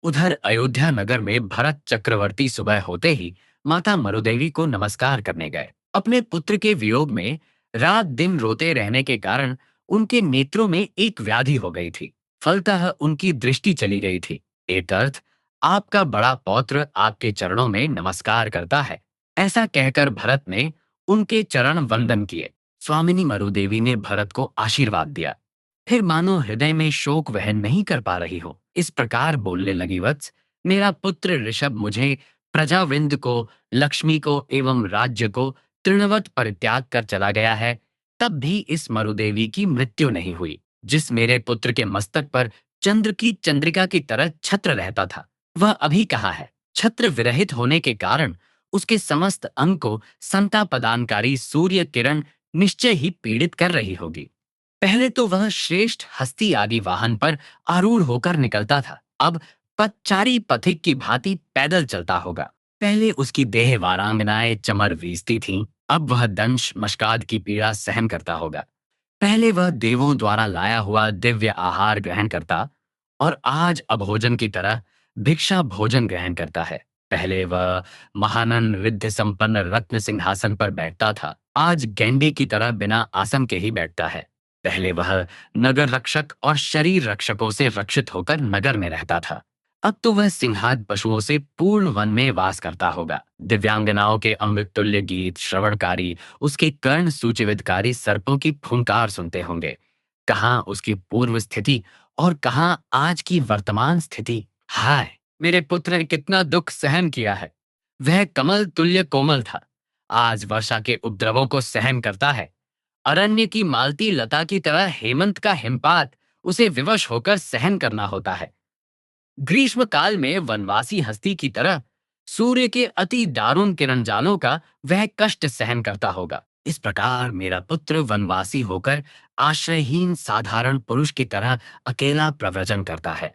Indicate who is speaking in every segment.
Speaker 1: उधर अयोध्या नगर में भरत चक्रवर्ती सुबह होते ही माता मरुदेवी को नमस्कार करने गए। अपने पुत्र के वियोग में रात दिन रोते रहने के कारण उनके नेत्रों में एक व्याधि हो गई थी। फलतः उनकी दृष्टि चली गई थी। एक अर्थ, आपका बड़ा पौत्र आपके चरणों में नमस्कार करता है। ऐसा कहकर भरत ने उनके चरण वंदन किए। स्वामिनी मरुदेवी ने भरत को आशीर्वाद दिया। फिर मानो हृदय में शोक वहन नहीं कर पा रही हो, इस प्रकार बोलने लगी। वत्स, मेरा पुत्र ऋषभ मुझे, प्रजावृंद को, लक्ष्मी को एवं राज्य को तृणवत परित्याग कर चला गया है। तब भी इस मरुदेवी की मृत्यु नहीं हुई। जिस मेरे पुत्र के मस्तक पर चंद्र की चंद्रिका की तरह छत्र रहता था, वह अभी कहाँ है? छत्र विरहित होने के कारण उसके समस्त अंग को संतापदानकारी सूर्य किरण निश्चय ही पीड़ित कर रही होगी। पहले तो वह श्रेष्ठ हस्ती आदि वाहन पर आरूढ़ होकर निकलता था, अब पथचारी पथिक की भांति पैदल चलता होगा। पहले उसकी देह वारांगनाएं चमर वीजती थीं, अब वह दंश मशकाद की पीड़ा सहन करता होगा। पहले वह देवों द्वारा लाया हुआ दिव्य आहार ग्रहण करता, और आज अभोजन की तरह भिक्षा भोजन ग्रहण करता है। पहले वह महानन रिद्ध संपन्न रत्न सिंहासन पर बैठता था, आज गैंडे की तरह बिना आसन के ही बैठता है। पहले वह नगर रक्षक और शरीर रक्षकों से रक्षित होकर नगर में रहता था, अब तो वह सिंहाद पशुओं से पूर्ण वन में वास करता होगा। दिव्यांगनाओं के अमृत तुल्य गीत श्रवणकारी, उसके कर्ण सुचिवितकारी सर्पों की फुंकार सुनते होंगे। कहाँ उसकी पूर्व स्थिति और कहाँ आज की वर्तमान स्थिति। हाय, मेरे पुत्र ने कितना दुख सहन किया है। वह कमल तुल्य कोमल था, आज वर्षा के उपद्रवों को सहन करता है। अरण्य की मालती लता की तरह हेमंत का हिमपात उसे विवश होकर सहन करना होता है। ग्रीष्म काल में वनवासी हस्ती की तरह सूर्य के अति दारुण किरणजालों का वह कष्ट सहन करता होगा। इस प्रकार मेरा पुत्र वनवासी होकर आश्रयहीन साधारण पुरुष की तरह अकेला प्रव्रजन करता है,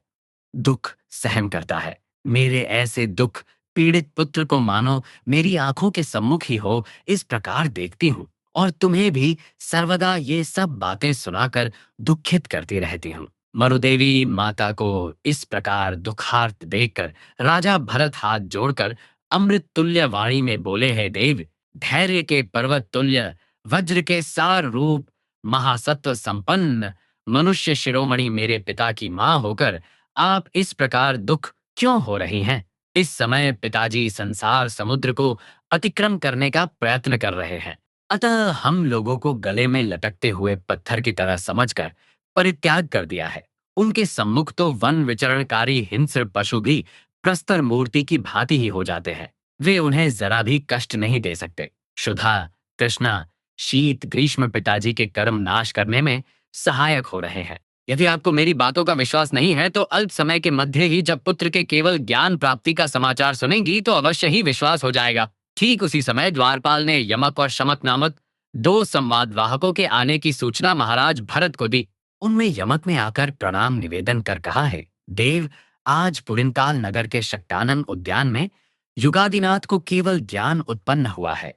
Speaker 1: दुख सहन करता है। मेरे ऐसे दुख पीड़ित पुत्र को मानो मेरी आंखों के सम्मुख ही हो, इस प्रकार देखती हूँ, और तुम्हें भी सर्वदा ये सब बातें सुनाकर दुखित करती रहती हूँ। मरुदेवी माता को इस प्रकार दुखार्त देखकर राजा भरत हाथ जोड़कर अमृत तुल्य वाणी में बोले, हैं देव, धैर्य के पर्वत तुल्य, वज्र के सार रूप, महासत्व संपन्न मनुष्य शिरोमणि मेरे पिता की मां होकर आप इस प्रकार दुख क्यों हो रही हैं? इस समय पिताजी संसार समुद्र को अतिक्रम करने का प्रयत्न कर रहे हैं, अतः हम लोगों को गले में लटकते हुए पत्थर की तरह समझकर परित्याग कर दिया है। उनके सम्मुख तो वन विचरणकारी हिंस्र पशु भी प्रस्तर मूर्ति की भांति ही हो जाते हैं। वे उन्हें जरा भी कष्ट नहीं दे सकते। क्षुधा, तृष्णा, शीत, ग्रीष्म पिताजी के कर्म नाश करने में सहायक हो रहे हैं। यदि आपको मेरी बातों का विश्वास नहीं है तो अल्प समय के मध्य ही जब पुत्र के केवल ज्ञान प्राप्ति का समाचार सुनेंगी तो अवश्य ही विश्वास हो जाएगा। ठीक उसी समय द्वारपाल ने यमक और शमक नामक दो संवाद वाहकों के आने की सूचना महाराज भरत को दी। उनमें यमक ने आकर प्रणाम निवेदन कर कहा है, देव, आज पुरिंताल नगर के शक्टानन उद्यान में युगादिनाथ को केवल ज्ञान उत्पन्न हुआ है।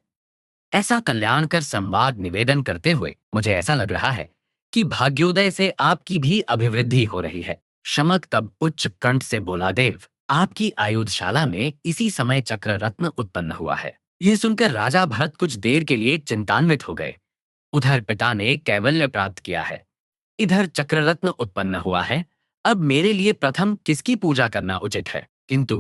Speaker 1: ऐसा कल्याणकर संवाद निवेदन करते हुए मुझे ऐसा लग रहा है कि भाग्योदय से आपकी भी अभिवृद्धि हो रही है। शमक तब उच्च कंठ से बोला, देव, आपकी आयुधशाला में इसी समय चक्र रत्न उत्पन्न हुआ है। यह सुनकर राजा भरत कुछ देर के लिए चिंतान्वित हो गए। उधर पिता ने कैवल्य प्राप्त किया है, इधर चक्ररत्न उत्पन्न हुआ है, अब मेरे लिए प्रथम किसकी पूजा करना उचित है? किंतु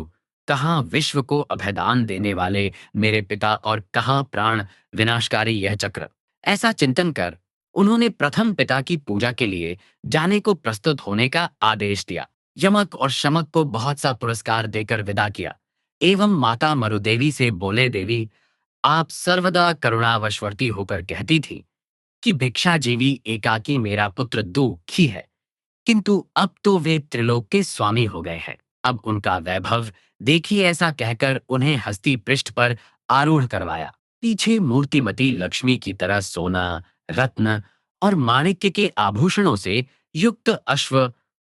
Speaker 1: कहाँ विश्व को अभयदान देने वाले मेरे पिता और कहाँ प्राण विनाशकारी यह चक्र? ऐसा चिंतन कर उन्होंने प्रथम पिता की पूजा के लिए जाने को प्रस्तुत होने का आदेश दिया। यमक और शमक को बहुत सा पुरस्कार देकर विदा किया एवं माता मरुदेवी से बोले, देवी, आप सर्वदा करुणावशवर्ती होकर कहती थी कि भिक्षाजीवी एकाकी मेरा पुत्र दुखी है, किंतु अब तो वे त्रिलोक के स्वामी हो गए हैं। अब उनका वैभव देखिए। ऐसा कहकर उन्हें हस्ती पृष्ठ पर आरूढ़ करवाया। पीछे मूर्तिमती लक्ष्मी की तरह सोना, रत्न और माणिक्य के आभूषणों से युक्त अश्व,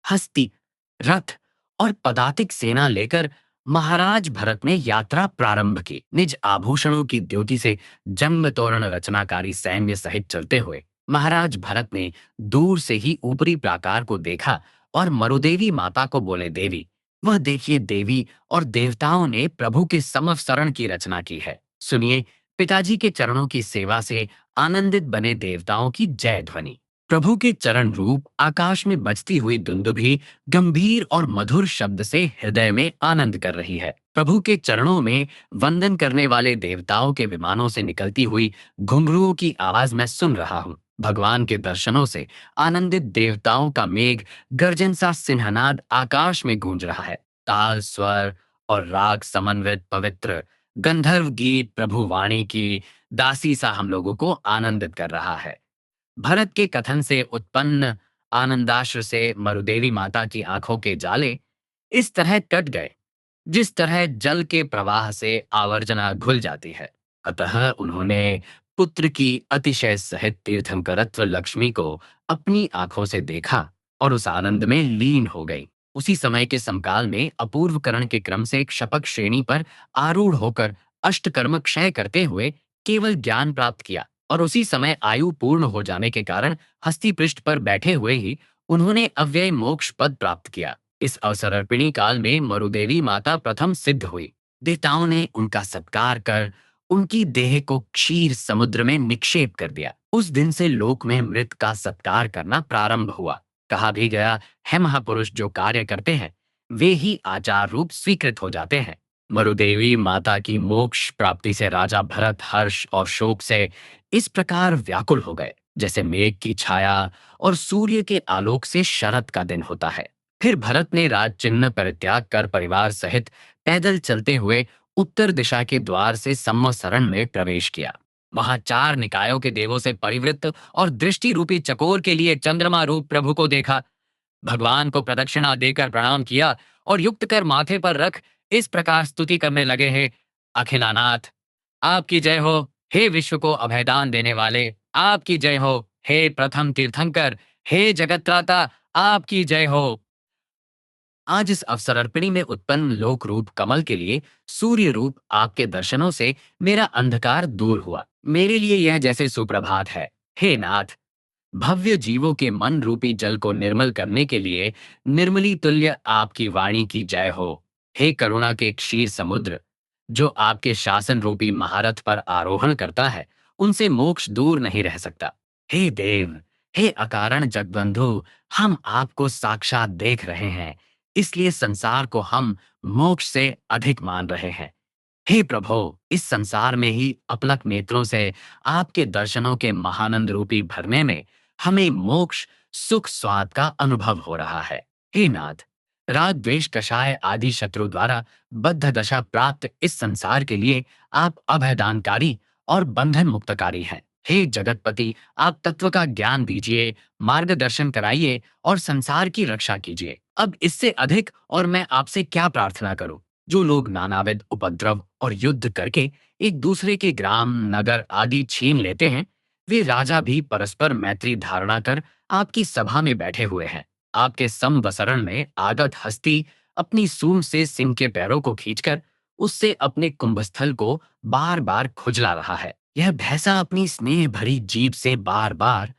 Speaker 1: हस्ती, रथ और पदातिक सेना लेकर महाराज भरत ने यात्रा प्रारंभ की। निज आभूषणों की द्योति से जंग तोरण रचनाकारी सैन्य सहित चलते हुए महाराज भरत ने दूर से ही ऊपरी प्राकार को देखा और मरुदेवी माता को बोले, देवी, वह देखिए देवी और देवताओं ने प्रभु के समवसरण की रचना की है। सुनिए, पिताजी के चरणों की सेवा से आनंदित बने देवताओं की जय ध्वनि। प्रभु के चरण रूप आकाश में बजती हुई दुंदुभी गंभीर और मधुर शब्द से हृदय में आनंद कर रही है। प्रभु के चरणों में वंदन करने वाले देवताओं के विमानों से निकलती हुई घुंघरुओं की आवाज मैं सुन रहा हूँ। भगवान के दर्शनों से आनंदित देवताओं का मेघ गर्जन सा सिंहनाद आकाश में गूंज रहा है। ताल, स्वर और राग समन्वित पवित्र गंधर्व गीत प्रभु वाणी की दासी सा हम लोगों को आनंदित कर रहा है। भरत के कथन से उत्पन्न आनंदाश्र से मरुदेवी माता की आंखों के जाले इस तरह कट गए, जिस तरह जल के प्रवाह से आवर्जना घुल जाती है। अतः उन्होंने पुत्र की अतिशय सहित तीर्थंकरत्व लक्ष्मी को अपनी आंखों से देखा और उस आनंद में लीन हो गई। उसी समय के समकाल में अपूर्व करण के क्रम से एक शपक श्रेणी पर आरूढ़ होकर अष्टकर्म क्षय करते हुए केवल ज्ञान प्राप्त किया, और उसी समय आयु पूर्ण हो जाने के कारण हस्ती पृष्ठ पर बैठे हुए ही उन्होंने अव्यय मोक्ष पद प्राप्त किया। इस अवसर्पिणी काल में मरुदेवी माता प्रथम सिद्ध हुई। देवताओं ने उनका सत्कार कर उनकी देह को क्षीर समुद्र में निक्षेप कर दिया। उस दिन से लोक में मृत का सत्कार करना प्रारंभ हुआ। कहा भी गया है, महापुरुष जो कार्य करते हैं वे ही आचार रूप स्वीकृत हो जाते हैं। मरुदेवी माता की मोक्ष प्राप्ति से राजा भरत हर्ष और शोक से इस प्रकार व्याकुल हो गए, जैसे मेघ की छाया और सूर्य के आलोक से शरद का दिन होता है। फिर भरत ने राज चिन्ह परित्याग कर परिवार सहित पैदल चलते हुए उत्तर दिशा के द्वार से सम्मसरण में प्रवेश किया। वहां चार निकायों के देवों से परिवृत्त और दृष्टि रूपी चकोर के लिए चंद्रमा रूप प्रभु को देखा। भगवान को प्रदक्षिणा देकर प्रणाम किया और युक्त कर माथे पर रख इस प्रकार स्तुति करने लगे हैं। अखिलानाथ, आपकी जय हो। हे विश्व को अभयदान देने वाले, आपकी जय हो। हे प्रथम तीर्थंकर, हे जगत्राता, आपकी जय हो। आज इस अवसरार्पिणी में उत्पन्न लोक रूप कमल के लिए सूर्य रूप आपके दर्शनों से मेरा अंधकार दूर हुआ। मेरे लिए यह जैसे सुप्रभात है। हे नाथ, भव्य जीवों के मन रूपी जल को निर्मल करने के लिए निर्मली तुल्य आपकी वाणी की जय हो। हे करुणा के क्षीर समुद्र, जो आपके शासन रूपी महारथ पर आरोहण करता है, उनसे मोक्ष दूर नहीं रह सकता। हे देव, हे अकारण जगबंधु, हम आपको साक्षात देख रहे हैं, इसलिए संसार को हम मोक्ष से अधिक मान रहे हैं। हे प्रभु, इस संसार में ही अपलक नेत्रों से आपके दर्शनों के महानंद रूपी भरने में हमें मोक्ष सुख स्वाद का अनुभव हो रहा है। हे नाथ, राग द्वेष कषाय आदि शत्रु द्वारा बद्ध दशा प्राप्त इस संसार के लिए आप अभयदानकारी और बंधन मुक्तकारी हैं। हे जगतपति, आप तत्व का ज्ञान दीजिए, मार्गदर्शन कराइए और संसार की रक्षा कीजिए। अब इससे अधिक और मैं आपसे क्या प्रार्थना करूं? जो लोग नानाविध उपद्रव और युद्ध करके एक दूसरे के ग्राम नगर आदि छीन लेते हैं, वे राजा भी परस्पर मैत्री धारणा कर आपकी सभा में बैठे हुए हैं। आपके समवसरण में आगत हस्ती अपनी सूंड से सिंह के पैरों को खींचकर उससे अपने कुंभस्थल को बार बार खुजला रहा है। यह भैंसा अपनी स्नेह भरी जीभ से बार बार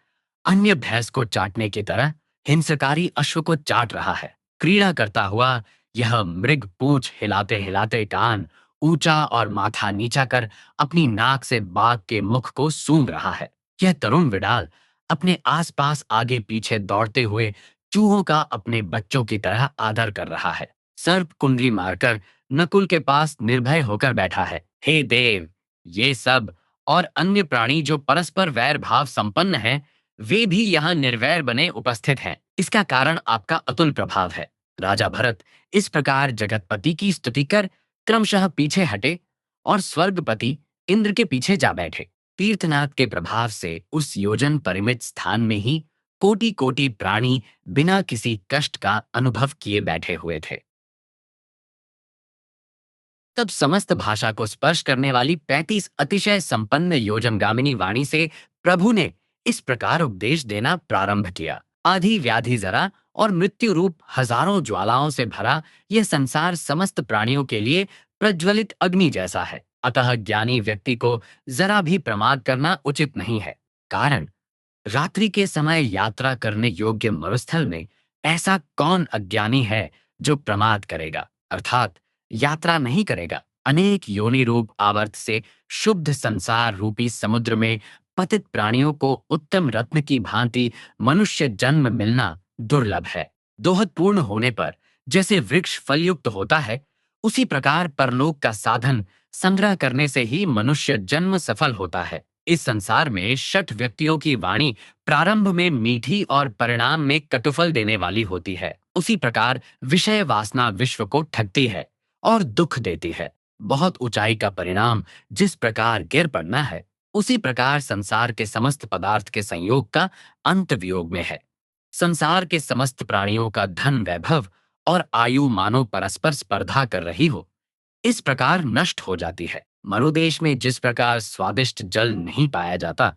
Speaker 1: अन्य भैंस को चाटने की तरह हिंसकारी अश्व को चाट रहा है। क्रीड़ा करता हुआ यह मृग पूंछ हिलाते हिलाते कान ऊंचा और माथा नीचा कर अपनी नाक से बाघ के मुख को सूंघ रहा है। यह तरुण विडाल अपने आसपास आगे पीछे दौड़ते हुए चूहों का अपने बच्चों की तरह आदर कर रहा है। सर्प कुंडली मारकर नकुल के पास निर्भय होकर बैठा है। हे देव, ये सब और अन्य प्राणी जो परस्पर वैर भाव संपन्न हैं, वे भी यहाँ निर्वैर बने उपस्थित हैं। इसका कारण आपका अतुल प्रभाव है। राजा भरत इस प्रकार जगतपति की स्तुति कर क्रमशः पीछे हटे और स्वर्गपति इंद्र के पीछे जा बैठे। तीर्थनाथ के प्रभाव से उस योजन परिमित स्थान में ही कोटि कोटि प्राणी बिना किसी कष्ट का अनुभव किए बैठे हुए थे। तब समस्त भाषा को स्पर्श करने वाली 35 अतिशय संपन्न योजनगामिनी वाणी से प्रभु ने इस प्रकार उपदेश देना प्रारंभ किया। आधि व्याधि जरा और मृत्यु रूप हजारों ज्वालाओं से भरा यह संसार समस्त प्राणियों के लिए प्रज्वलित अग्नि जैसा है। अतः ज्ञानी व्यक्ति को जरा भी प्रमाद करना उचित नहीं है। कारण, रात्रि के समय यात्रा करने योग्य मरुस्थल में ऐसा कौन अज्ञानी है जो प्रमाद करेगा अर्थात यात्रा नहीं करेगा, अनेक योनि रूप आवर्त से शुद्ध संसार रूपी समुद्र में पतित प्राणियों को उत्तम रत्न की भांति मनुष्य जन्म मिलना दुर्लभ है। दोहत पूर्ण होने पर जैसे वृक्ष फलयुक्त होता है, उसी प्रकार परलोक का साधन संग्रह करने से ही मनुष्य जन्म सफल होता है। इस संसार में शठ व्यक्तियों की वाणी प्रारंभ में मीठी और परिणाम में कटुफल देने वाली होती है। उसी प्रकार विषय वासना विश्व को ठगती है और दुख देती है। बहुत ऊंचाई का परिणाम जिस प्रकार गिर पड़ना है, उसी प्रकार संसार के समस्त पदार्थ के संयोग का अंत वियोग में है। संसार के समस्त प्राणियों का धन वैभव और आयु मानो परस्पर स्पर्धा कर रही हो, इस प्रकार नष्ट हो जाती है। मरुदेश में जिस प्रकार स्वादिष्ट जल नहीं पाया जाता,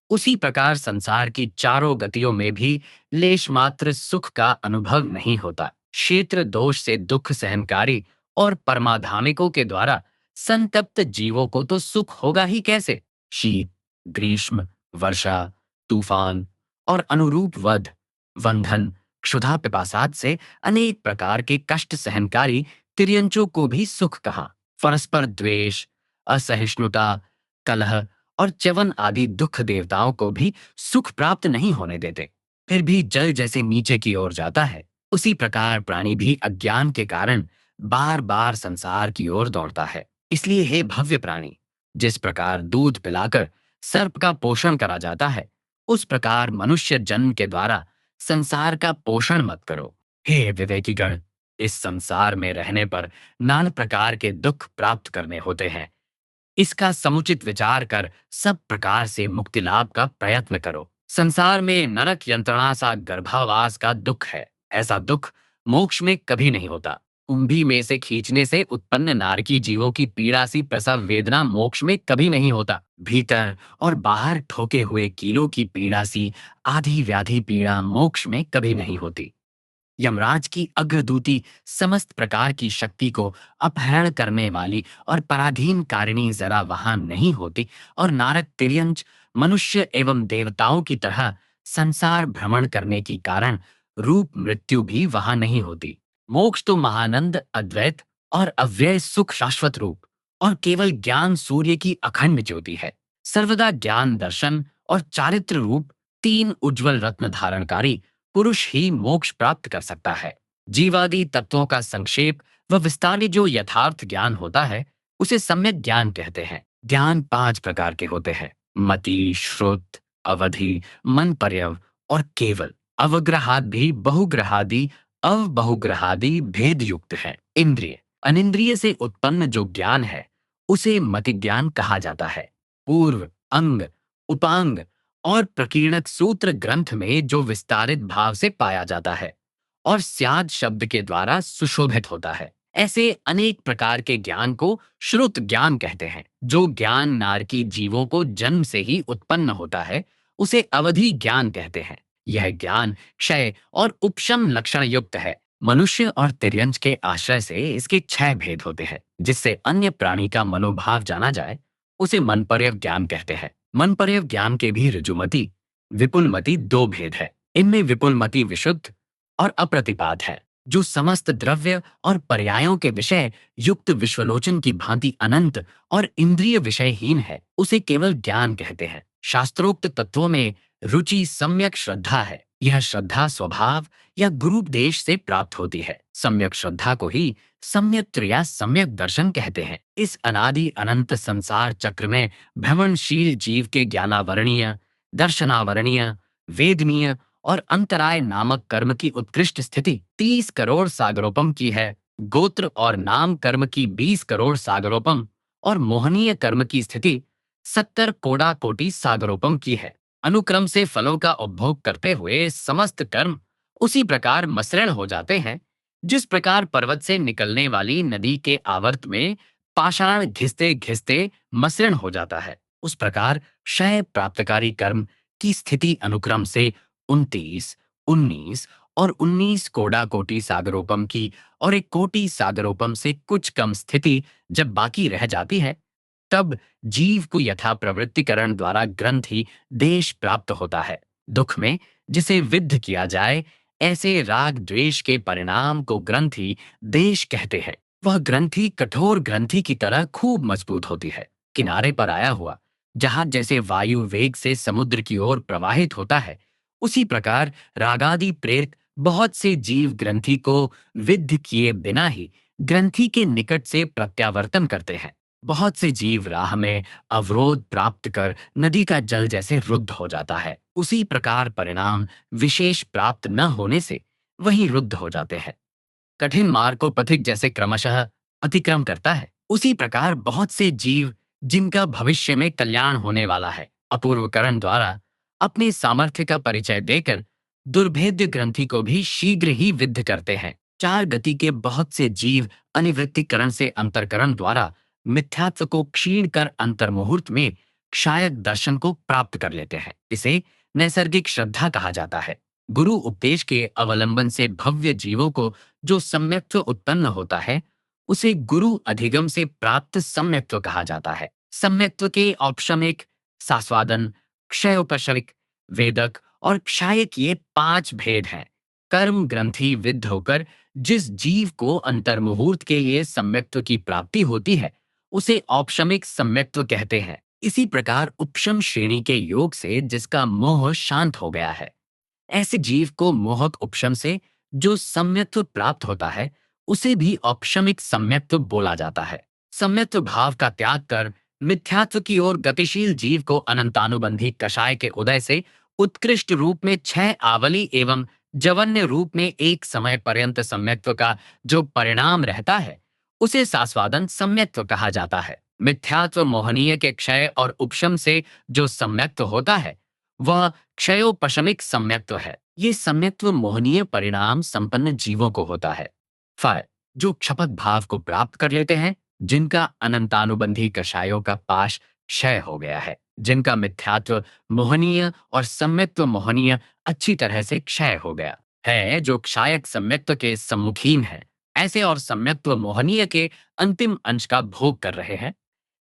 Speaker 1: उसी प्रकार संसार की चारों गतियों में भी लेश मात्र सुख का अनुभव नहीं होता। क्षेत्र दोष से दुख सहनकारी और परमाधामिकों के द्वारा संतप्त जीवों को तो सुख होगा ही कैसे। शीत, ग्रीष्म, वर्षा, तूफान और अनुरूप वध, वंधन, क्षुधा पिपासाद से अनेक प्रकार के कष्ट सहनकारी तिर्यंचों को भी सुख कहा। परस्पर द्वेष, असहिष्णुता, कलह और च्यवन आदि दुख देवताओं को भी सुख प्राप्त नहीं होने देते। फिर भी जल जैसे नीचे की ओर जाता है, उसी प्रकार प्राणी भी अज्ञान के कारण बार बार संसार की ओर दौड़ता है। इसलिए हे भव्य प्राणी, जिस प्रकार दूध पिलाकर सर्प का पोषण करा जाता है, उस प्रकार मनुष्य जन्म के द्वारा संसार का पोषण मत करो। हे विवेकीगण, इस संसार में रहने पर नाना प्रकार के दुख प्राप्त करने होते हैं। इसका समुचित विचार कर सब प्रकार से मुक्ति लाभ का प्रयत्न करो। संसार में नरक यंत्रणा सा गर्भावास का दुख है। ऐसा दुख मोक्ष में कभी नहीं होता। कुंभी में से खींचने से उत्पन्न नारकी जीवों की पीड़ा सी प्रसव वेदना मोक्ष में कभी नहीं होता। भीतर और बाहर ठोके हुए कीलों की पीड़ा सी आधी व्याधि पीड़ा मोक्ष में कभी नहीं होती। यमराज की अग्रदूती समस्त प्रकार की शक्ति को अपहरण करने वाली और पराधीन कारिणी जरा वहां नहीं होती, और नारद तिर्यंच मनुष्य एवं देवताओं की तरह संसार भ्रमण करने के कारण रूप मृत्यु भी वहां नहीं होती। मोक्ष तो महानंद अद्वैत और अव्यय सुख शाश्वत रूप और केवल ज्ञान सूर्य की अखंड ज्योति है। सर्वदा ज्ञान दर्शन और चारित्र रूप तीन उज्जवल रत्न धारणकारी पुरुष ही मोक्ष प्राप्त कर सकता है। जीवादि तत्वों का संक्षेप व विस्तारित जो यथार्थ ज्ञान होता है, उसे सम्यक ज्ञान कहते हैं। ज्ञान पांच प्रकार के होते हैं: मति, श्रुत, अवधि, मन पर्यव और केवल। अवग्रहाद भी बहुग्रहादि अवबहुग्रहादि भेद युक्त है। इंद्रिय अनिंद्रिय से उत्पन्न जो ज्ञान है, उसे मति ज्ञान कहा जाता है। पूर्व, अंग, उपांग और प्रकीर्णक सूत्र ग्रंथ में जो विस्तारित भाव से पाया जाता है और स्याद शब्द के द्वारा सुशोभित होता है, ऐसे अनेक प्रकार के ज्ञान को श्रुत ज्ञान कहते हैं। जो ज्ञान नारकी जीवों को जन्म से ही उत्पन्न होता है, उसे अवधि ज्ञान कहते हैं। यह ज्ञान क्षय और उपशम लक्षण युक्त है। मनुष्य और तिर्यंच के आश्रय से इसके छह भेद होते हैं। जिससे अन्य प्राणी का मनोभाव जाना जाए, उसे मनपर्यव ज्ञान कहते हैं। मनपर्यव ज्ञान के भी ऋजुमति, विपुलमति दो भेद है। इनमें विपुलमति विशुद्ध और अप्रतिपाद है, जो समस्त द्रव्य और पर्यायों के विषय युक्त विश्वलोचन की भांति अनंत और इंद्रिय विषयहीन है। उसे केवल ज्ञान कहते हैं। शास्त्रोक्त तत्वों में रुचि सम्यक श्रद्धा है। यह श्रद्धा स्वभाव या गुरुपदेश से प्राप्त होती है। सम्यक श्रद्धा को ही सम्यक या सम्यक दर्शन कहते हैं। इस अनादि अनंत संसार चक्र में भ्रमणशील जीव के ज्ञानावरणीय, दर्शनावरणीय, वेदनीय और अंतराय नामक कर्म की उत्कृष्ट स्थिति 30 करोड़ सागरोपम की है। गोत्र और नाम कर्म की 20 करोड़ सागरोपम और मोहनीय कर्म की स्थिति 70 कोड़ा कोटि सागरोपम की है। अनुक्रम से फलों का उपभोग करते हुए समस्त कर्म उसी प्रकार मसृण हो जाते हैं, जिस प्रकार पर्वत से निकलने वाली नदी के आवर्त में पाषाण घिसते घिसते मसृण हो जाता है। उस प्रकार क्षय प्राप्तकारी कर्म की स्थिति अनुक्रम से 29, 19 और 19 कोड़ा कोटि सागरोपम की और एक कोटि सागरोपम से कुछ कम स्थिति जब बाकी रह जाती है, तब जीव को यथा प्रवृत्तिकरण द्वारा ग्रंथि देश प्राप्त होता है। दुख में जिसे विद्ध किया जाए, ऐसे राग द्वेष के परिणाम को ग्रंथि देश कहते हैं। वह ग्रंथि कठोर ग्रंथि की तरह खूब मजबूत होती है, किनारे पर आया हुआ। जहाज जैसे वायु वेग से समुद्र की ओर प्रवाहित होता है, उसी प्रकार रागादि प्रेरक बहुत से जीव ग्रंथि को विद्ध किए बिना ही ग्रंथि के निकट से प्रत्यावर्तन करते हैं। बहुत से जीव राह में अवरोध प्राप्त कर नदी का जल जैसे रुद्ध हो जाता है। उसी प्रकार परिणाम विशेष प्राप्त न होने से वही रुद्ध हो जाते हैं। कठिन मार्ग को पथिक जैसे क्रमशः अतिक्रम करता है, उसी प्रकार बहुत से जीव जिनका भविष्य में कल्याण होने वाला है, अपूर्वकरण द्वारा अपने सामर्थ्य का परिचय देकर दुर्भेद्य ग्रंथि को भी शीघ्र ही विद्ध करते हैं। चार गति के बहुत से जीव अनिवृत्तिकरण से अंतरकरण द्वारा मिथ्यात्व को क्षीण कर अंतर्मुहूर्त में क्षायक दर्शन को प्राप्त कर लेते हैं। इसे नैसर्गिक श्रद्धा कहा जाता है। गुरु उपदेश के अवलंबन से भव्य जीवों को जो सम्यक्त्व उत्पन्न होता है, उसे गुरु अधिगम से प्राप्त सम्यक्त्व कहा जाता है। सम्यक्त्व के औपशमिक, सास्वादन, क्षयोपशमिक, वेदक और क्षायक ये पांच भेद हैं। कर्म ग्रंथि विद्ध होकर जिस जीव को अंतर्मुहूर्त के ये सम्यक्त्व की प्राप्ति होती है, उसे औपशमिक सम्यक्त्व कहते हैं। इसी प्रकार उपशम श्रेणी के योग से जिसका मोह शांत हो गया है, ऐसे जीव को मोहक उपशम से जो सम्यत्व प्राप्त होता है, उसे भी औपशमिक सम्यत्व बोला जाता है। सम्यत्व भाव का त्याग कर मिथ्यात्व की ओर गतिशील जीव को अनंतानुबंधी कषाय के उदय से उत्कृष्ट रूप में छह आवली एवं जवन्य रूप में एक समय पर्यंत सम्यत्व का जो परिणाम रहता है, उसे सास्वादन सम्यत्व कहा जाता है। मिथ्यात्व मोहनीय के क्षय और उपशम से जो सम्यक्त्व होता है, वह क्षयोपशमिक सम्यक्त्व है। ये सम्यक्त्व मोहनीय परिणाम संपन्न जीवों को होता है। फाय जो क्षपक भाव को प्राप्त कर लेते हैं, जिनका अनंतानुबंधी कषायों का पाश क्षय हो गया है, जिनका मिथ्यात्व मोहनीय और सम्यक्त्व मोहनीय अच्छी तरह से क्षय हो गया है, जो क्षायक सम्यक्त्व के सम्मुखीन है, ऐसे और सम्यक्त्व मोहनीय के अंतिम अंश का भोग कर रहे हैं,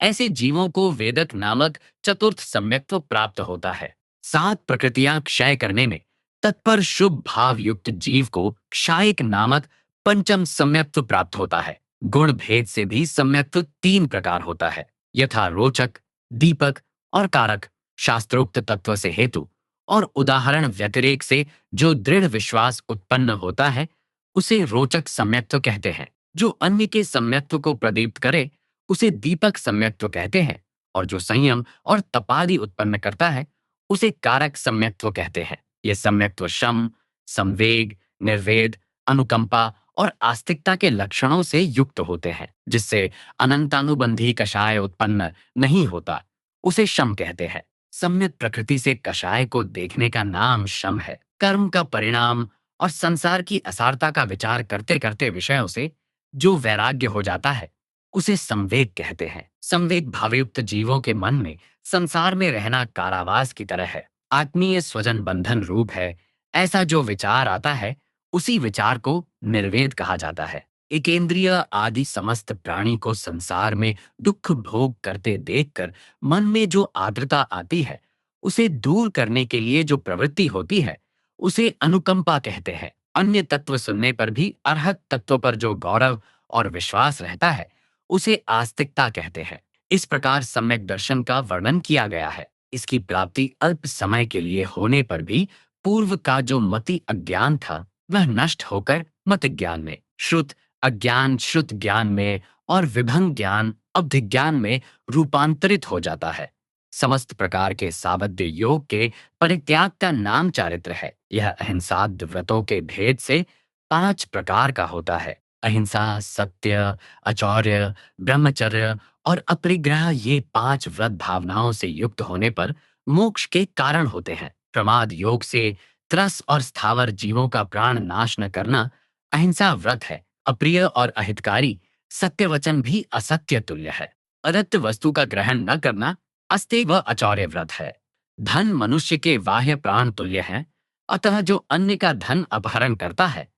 Speaker 1: ऐसे जीवों को वेदक नामक चतुर्थ सम्यक्त्व प्राप्त होता है। सात प्रकृतियां क्षय करने में तत्पर शुभ भाव युक्त जीव को क्षायक नामक पंचम सम्यक्त्व प्राप्त होता है। गुण भेद से भी सम्यक्त्व तीन प्रकार होता है, यथा रोचक, दीपक और कारक। शास्त्रोक्त तत्व से हेतु और उदाहरण व्यतिरेक से जो दृढ़ विश्वास उत्पन्न होता है, उसे रोचक सम्यक्त्व कहते हैं। जो अन्य के सम्यक्त्व को प्रदीप्त करे, उसे दीपक सम्यक्त्व कहते हैं। और जो संयम और तपादि उत्पन्न करता है, उसे कारक सम्यक्त्व कहते हैं। ये सम्यक्त्व शम, संवेग, निर्वेद, अनुकंपा और आस्तिकता के लक्षणों से युक्त होते हैं, जिससे अनंतानुबंधी कषाय उत्पन्न नहीं होता, उसे शम कहते हैं। सम्यक प्रकृति से कषाय को देखने का नाम शम है। कर्म का परिणाम और संसार की असारता का विचार करते करते विषयों से जो वैराग्य हो जाता है, उसे संवेग कहते हैं। संवेग भावयुक्त जीवों के मन में संसार में रहना कारावास की तरह है, आत्मीय स्वजन बंधन रूप है। ऐसा जो विचार आता है, उसी विचार को निर्वेद कहा जाता है। एकेंद्रिय आदि समस्त प्राणी को संसार में दुख भोग करते देखकर मन में जो आर्द्रता आती है, उसे दूर करने के लिए जो प्रवृत्ति होती है, उसे अनुकंपा कहते हैं। अन्य तत्व सुनने पर भी अर्हत तत्व पर जो गौरव और विश्वास रहता है, उसे आस्तिकता कहते हैं। इस प्रकार सम्यक दर्शन का वर्णन किया गया है। इसकी प्राप्ति अल्प समय के लिए होने पर भी पूर्व का जो मति अज्ञान था, वह नष्ट होकर मत ज्ञान में, श्रुत अज्ञान श्रुत ज्ञान में और विभंग ज्ञान अवधिज्ञान में रूपांतरित हो जाता है। समस्त प्रकार के सावध्य योग के परित्याग का नाम चारित्र है। यह अहिंसा व्रतों के भेद से पांच प्रकार का होता है। अहिंसा, सत्य, अचौर्य, ब्रह्मचर्य और अपरिग्रह, ये पांच व्रत भावनाओं से युक्त होने पर मोक्ष के कारण होते हैं। प्रमाद योग से त्रस और स्थावर जीवों का प्राण नाश न करना अहिंसा व्रत है। अप्रिय और अहितकारी सत्य वचन भी असत्य तुल्य है। अदत्त वस्तु का ग्रहण न करना अस्तेय व अचौर्य व्रत है। धन मनुष्य के बाह्य प्राण तुल्य है, अतः जो अन्य का धन अपहरण करता है,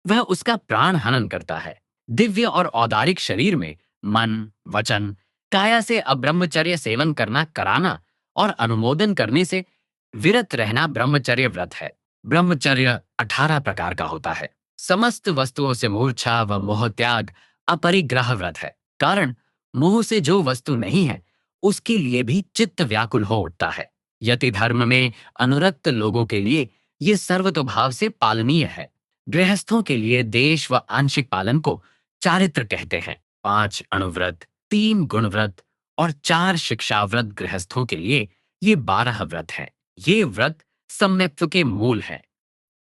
Speaker 1: वह उसका प्राण हनन करता है। दिव्य और औदारिक शरीर में मन, वचन, काया से अब्रह्मचर्य सेवन करना कराना और अनुमोदन करने से विरत रहना ब्रह्मचर्य व्रत है। ब्रह्मचर्य 18 प्रकार का होता है। समस्त वस्तुओं से मूर्छा व मोह त्याग अपरिग्रह व्रत है। कारण मोह से जो वस्तु नहीं है उसके लिए भी चित्त व्याकुल हो उठता है। यति धर्म में अनुरक्त लोगों के लिए ये सर्वतोभाव से पालनीय है। गृहस्थों के लिए देश व आंशिक पालन को चारित्र कहते हैं। 5 अणुव्रत, 3 गुणव्रत और 4 शिक्षा व्रत गृहस्थों के लिए ये 12 व्रत हैं। ये व्रत सम्यक्त्व के मूल हैं।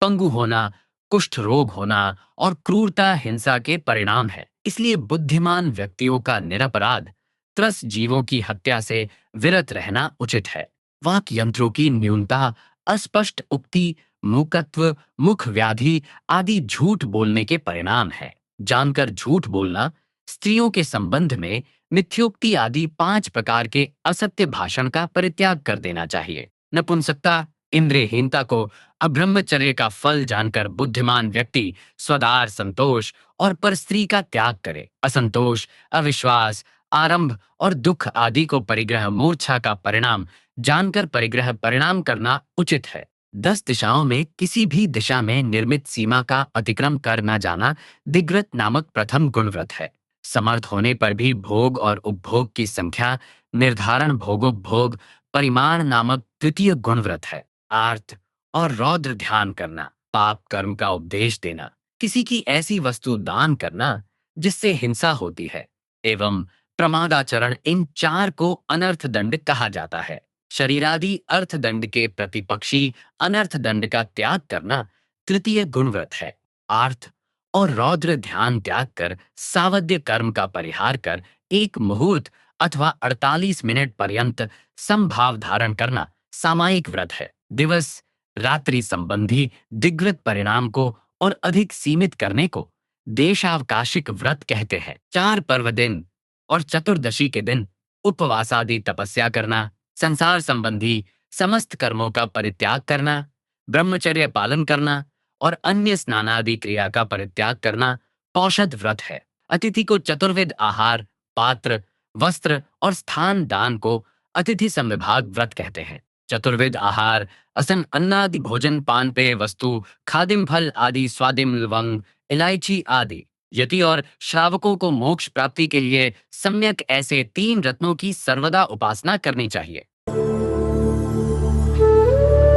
Speaker 1: पंगु होना, कुष्ठ रोग होना और क्रूरता हिंसा के परिणाम है। इसलिए बुद्धिमान व्यक्तियों का निरपराध त्रस्त जीवों की हत्या से विरत रहना उचित है। वाक यंत्रों की न्यूनता, अस्पष्ट उक्ति, मूकत्व, मुख व्याधि आदि झूठ बोलने के परिणाम है। जानकर झूठ बोलना, स्त्रियों के संबंध में मिथ्योक्ति आदि 5 प्रकार के असत्य भाषण का परित्याग कर देना चाहिए। नपुंसकता, इंद्रियहीनता को अब्रह्मचर्य का फल जानकर बुद्धिमान व्यक्ति स्वदार संतोष और पर स्त्री का त्याग करे। असंतोष, अविश्वास, आरंभ और दुख आदि को परिग्रह मूर्छा का परिणाम जानकर परिग्रह परिणाम करना उचित है। 10 दिशाओं में किसी भी दिशा में निर्मित सीमा का अतिक्रम कर न जाना दिग्व्रत नामक प्रथम गुणव्रत है। समर्थ होने पर भी भोग और उपभोग की संख्या निर्धारण भोगोपभोग परिमाण नामक तृतीय गुणव्रत है। आर्त और रौद्र ध्यान करना, पाप कर्म का उपदेश देना, किसी की ऐसी वस्तु दान करना जिससे हिंसा होती है एवं प्रमादाचरण, इन 4 को अनर्थ दंड कहा जाता है। शरीरादि अर्थ दंड के प्रतिपक्षी अनर्थ दंड का त्याग करना तृतीय गुणव्रत है। आर्थ और रौद्र ध्यान त्याग कर सावध्य कर्म का परिहार कर 1 मुहूर्त अथवा 48 मिनट पर्यंत समभाव धारण करना सामायिक व्रत है। दिवस रात्रि संबंधी दिग्व्रत परिणाम को और अधिक सीमित करने को देशावकाशिक व्रत कहते हैं। 4 पर्व दिन और चतुर्दशी के दिन उपवास आदि तपस्या करना, संसार संबंधी समस्त कर्मों का परित्याग करना, ब्रह्मचर्य पालन करना और अन्य स्नानादि क्रिया का परित्याग करना पौषध व्रत है। अतिथि को चतुर्विध आहार, पात्र, वस्त्र और स्थान दान को अतिथि संविभाग व्रत कहते हैं। चतुर्विध आहार, असन अन्नादि भोजन, पान पेय वस्तु, खादिम फल आदि, स्वादिम लवंग, इलायची आदि। यति और श्रावकों को मोक्ष प्राप्ति के लिए सम्यक ऐसे 3 रत्नों की सर्वदा उपासना करनी चाहिए।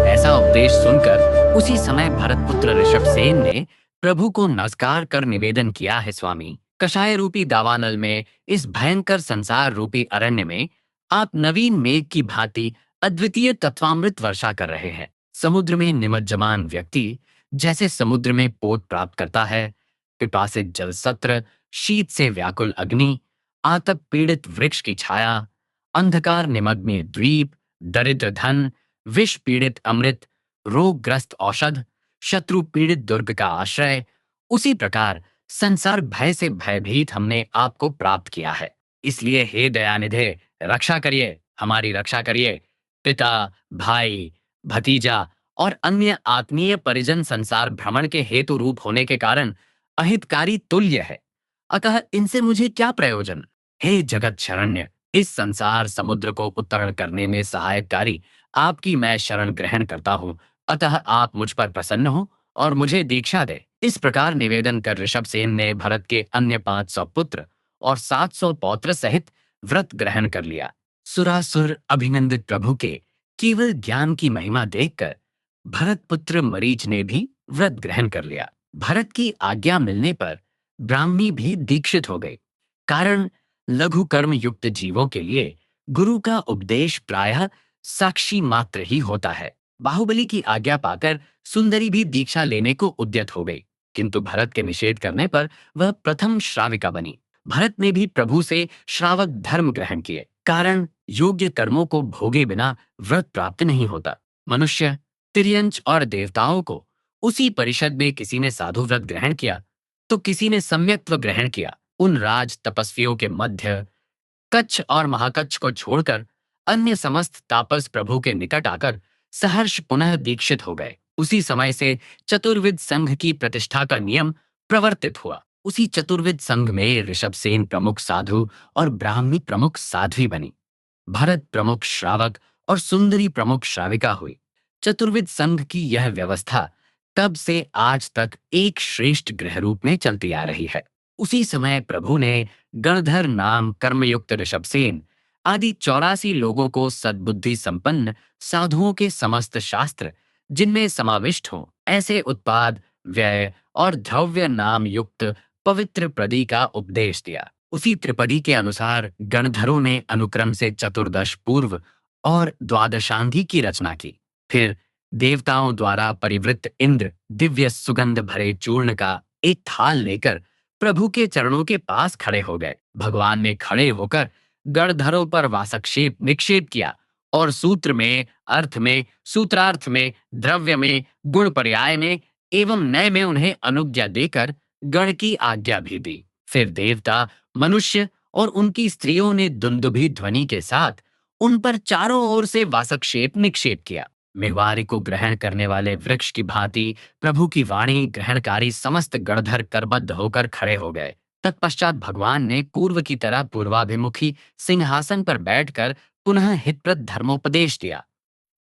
Speaker 1: ऐसा उपदेश सुनकर उसी समय भरतपुत्र ऋषभसेन ने प्रभु को नमस्कार कर निवेदन किया है, स्वामी, कषाय रूपी दावानल में, इस भयंकर संसार रूपी अरण्य में आप नवीन मेघ की भांति अद्वितीय तत्वामृत वर्षा कर रहे हैं। समुद्र में निमज्जमान व्यक्ति जैसे समुद्र में पोत प्राप्त करता है, पिपासित जल सत्र, शीत से व्याकुल अग्नि, आतप पीड़ित वृक्ष की छाया, अंधकार निमग्न द्वीप, दरिद्र धन, विष पीड़ित अमृत, रोगग्रस्त औषध, शत्रु पीड़ित दुर्ग का आश्रय, उसी प्रकार संसार भय से भयभीत हमने आपको प्राप्त किया है। इसलिए हे दयानिधे, रक्षा करिए, हमारी रक्षा करिए। पिता, भाई, भतीजा और अन्य आत्मीय परिजन संसार भ्रमण के हेतु रूप होने के कारण अहितकारी तुल्य है, अतः इनसे मुझे क्या प्रयोजन। हे जगत शरण्य, इस संसार समुद्र को उत्तरण करने में सहायकारी आपकी मैं शरण ग्रहण करता हूँ, अतः आप मुझ पर प्रसन्न हो और मुझे दीक्षा दे। इस प्रकार निवेदन कर ऋषभसेन ने भरत के अन्य 500 पुत्र और 700 पौत्र सहित व्रत ग्रहण कर लिया। सुरासुर अभिनंदित प्रभु के केवल ज्ञान की महिमा देखकर भरत पुत्र मरीच ने भी व्रत ग्रहण कर लिया। भरत की आज्ञा मिलने पर ब्राह्मी भी दीक्षित हो गई। कारण लघु कर्म युक्त जीवों के लिए गुरु का उपदेश प्रायः साक्षी मात्र ही होता है। बाहुबली की आज्ञा पाकर सुंदरी भी दीक्षा लेने को उद्यत हो गई, किंतु भरत के निषेध करने पर वह प्रथम श्राविका बनी। भरत ने भी प्रभु से श्रावक धर्म ग्रहण किए। कारण योग्य कर्मों को भोगे बिना व्रत प्राप्त नहीं होता। मनुष्य, तिर्यंच और देवताओं को उसी परिषद में किसी ने साधु व्रत ग्रहण किया तो किसी ने सम्यक्त्व ग्रहण किया। उन राज तपस्वियों के मध्य कच्छ और महाकच्छ को छोड़कर अन्य समस्त तापस प्रभु के निकट आकर सहर्ष पुनः दीक्षित हो गए। उसी समय से चतुर्विद संघ की प्रतिष्ठा का नियम प्रवर्तित हुआ। उसी चतुर्विद संघ में ऋषभसेन प्रमुख साधु और ब्राह्मी प्रमुख साध्वी बनी। भरत प्रमुख श्रावक और सुंदरी प्रमुख श्राविका हुई। चतुर्विद संघ की यह व्यवस्था तब से आज तक एक श्रेष्ठ गृह रूप में चलती आ रही है। उसी समय प्रभु ने गणधर नाम कर्मयुक्त ऋषभसेन आदि 84 लोगों को सद्बुद्धि संपन्न साधुओं के समस्त शास्त्र जिनमें समाविष्ट हो ऐसे उत्पाद, व्यय और द्रव्य नाम युक्त पवित्र प्रदी का उपदेश दिया। उसी त्रिपदी के अनुसार गणधरों ने अनुक्रम से चतुर्दश पूर्व और द्वादशांधी की रचना की। फिर देवताओं द्वारा परिवृत्त इंद्र दिव्य सुगंध भरे चूर्ण का एक थाल लेकर प्रभु के चरणों के पास खड़े हो गए। भगवान ने खड़े होकर गणधरों पर वासक्षेप निक्षेप किया और सूत्र में, अर्थ में, सूत्रार्थ में, द्रव्य में, गुण पर्याय में एवं नय में उन्हें अनुज्ञा देकर गण की आज्ञा भी दी। फिर देवता, मनुष्य और उनकी स्त्रियों ने दुंदुभी ध्वनि के साथ उन पर चारों ओर से वासक्षेप निक्षेप किया। मेवारी को ग्रहण करने वाले वृक्ष की भांति प्रभु की वाणी ग्रहणकारी समस्त गणधर करबद्ध होकर खड़े हो गए। तत्पश्चात भगवान ने पूर्व की तरह पूर्वाभिमुखी सिंहासन पर बैठकर पुनः हितप्रद धर्मोपदेश दिया।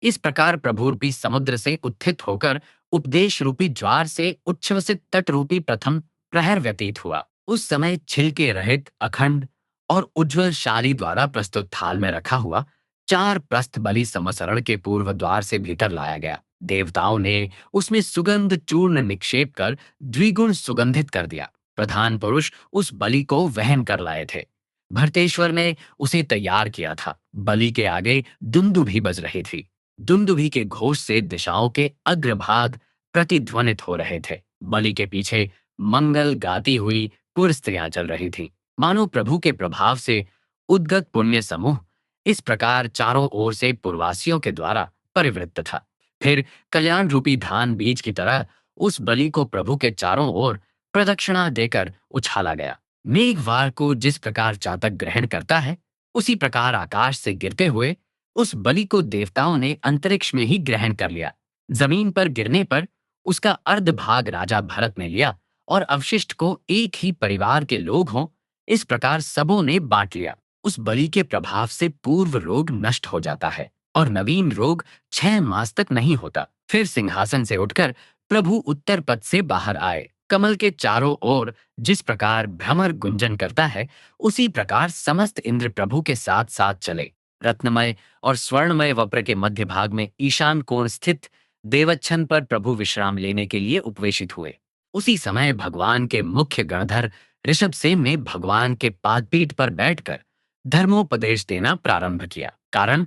Speaker 1: इस प्रकार प्रभु रूपी समुद्र से उत्थित होकर उपदेश रूपी ज्वार से उच्छ्वसित तट रूपी प्रथम प्रहर व्यतीत हुआ। उस समय छिलके रहित अखंड और उज्ज्वल शाली द्वारा प्रस्तुत थाल में रखा हुआ 4 प्रस्थ बलि समसरण के पूर्व द्वार से भीतर लाया गया। देवताओं ने उसमें सुगंध चूर्ण निक्षेप कर द्विगुण सुगंधित कर दिया। प्रधान पुरुष उस बलि को वहन कर लाए थे। भरतेश्वर ने उसे तैयार किया था। बलि के आगे दुंदुभी बज रही थी। दुंदुभी के घोष से दिशाओं के अग्रभाग प्रतिध्वनित हो रहे थे। बलि के पीछे मंगल गाती हुई पुर स्त्रियां चल रही थी, मानो प्रभु के प्रभाव से उद्गत पुण्य समूह इस प्रकार चारों ओर से पूर्वासियों के द्वारा परिवृत्त था। फिर कल्याण रूपी धान बीज की तरह उस बलि को प्रभु के चारों ओर प्रदक्षिणा देकर उछाला गया। मेघवार को जिस प्रकार चातक ग्रहण करता है, उसी प्रकार आकाश से गिरते हुए उस बलि को देवताओं ने अंतरिक्ष में ही ग्रहण कर लिया। जमीन पर गिरने पर उसका अर्ध भाग राजा भरत ने लिया और अवशिष्ट को एक ही परिवार के लोग हों इस प्रकार सबों ने बांट लिया। उस बलि के प्रभाव से पूर्व रोग नष्ट हो जाता है और नवीन रोग 6 मास तक नहीं होता। फिर सिंहासन से उठकर प्रभु उत्तर पथ से बाहर आए। कमल के चारों ओर जिस प्रकार भ्रमर गुंजन करता है, उसी प्रकार समस्त इंद्र प्रभु के साथ साथ चले। रत्नमय और स्वर्णमय वप्र के मध्य भाग में ईशान कोण स्थित देवच्छन पर प्रभु विश्राम लेने के लिए उपवेशित हुए। उसी समय भगवान के मुख्य गणधर ऋषभसेन ने भगवान के पादपीठ पर बैठकर धर्मोपदेश देना प्रारंभ किया। कारण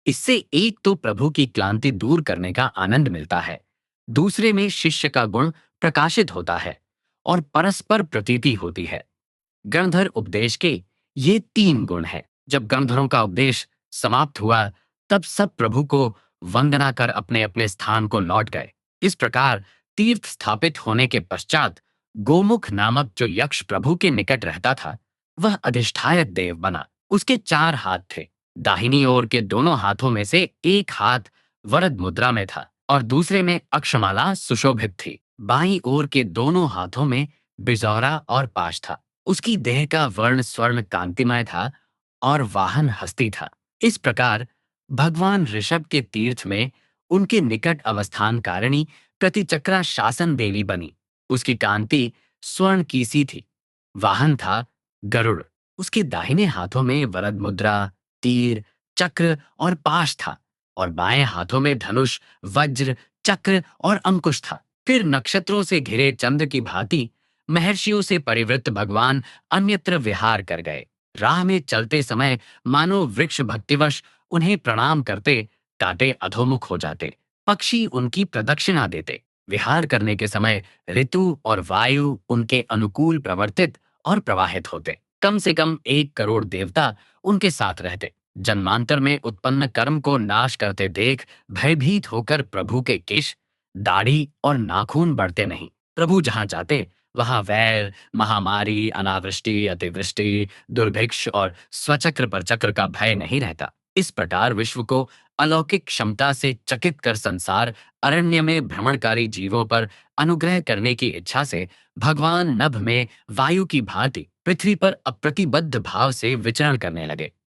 Speaker 1: इससे एक तो प्रभु की क्लांति दूर करने का आनंद मिलता है, दूसरे में शिष्य का गुण प्रकाशित होता है और परस्पर प्रतीति होती है। गणधर उपदेश के ये 3 गुण हैं। जब गणधरों का उपदेश समाप्त हुआ, तब सब प्रभु को वंदना कर अपने अपने स्थान को लौट गए। इस प्रकार तीर्थ स्थापित होने के पश्चात गोमुख नामक जो यक्ष प्रभु के निकट रहता था, वह अधिष्ठायक देव बना। उसके 4 हाथ थे। दाहिनी ओर के दोनों हाथों में से एक हाथ वरद मुद्रा में था और दूसरे में अक्षमाला सुशोभित थी। बाईं ओर के दोनों हाथों में बिजौरा और पाश था। उसकी देह का वर्ण स्वर्ण कांतिमय था और वाहन हस्ती था। इस प्रकार भगवान ऋषभ के तीर्थ में उनके निकट अवस्थान कारिणी प्रतिचक्रा शासन बेली बनी। उसकी कांति स्वर्ण की सी थी। वाहन था गरुड़। उसके दाहिने हाथों में वरद मुद्रा, तीर, चक्र और पाश था और बाएं हाथों में धनुष, वज्र, चक्र और अंकुश था। फिर नक्षत्रों से घिरे चंद्र की भांति महर्षियों से परिवृत्त भगवान अन्यत्र विहार कर गए। राह में चलते समय मानो वृक्ष भक्तिवश उन्हें प्रणाम करते टाटे अधोमुख हो जाते, पक्षी उनकी प्रदक्षिणा देते। विहार करने के समय ऋतु और वायु उनके अनुकूल प्रवर्तित और प्रवाहित होते। कम से कम 1 करोड़ देवता उनके साथ रहते। जन्मांतर में उत्पन्न कर्म को नाश करते देख भयभीत होकर प्रभु के केश, दाढ़ी और नाखून बढ़ते नहीं। प्रभु जहां जाते वहां वैर, महामारी, अनावृष्टि, अतिवृष्टि, दुर्भिक्ष और स्वचक्र पर चक्र का भय नहीं रहता। इस प्रकार विश्व को अलौकिक क्षमता से चकित कर संसार अरण्य में भ्रमणकारी जीवों पर अनुग्रह करने की इच्छा से भगवान नभ में वायु की भांति पृथ्वी पर अप्रतिबद्ध भाव से विचरण करने लगे।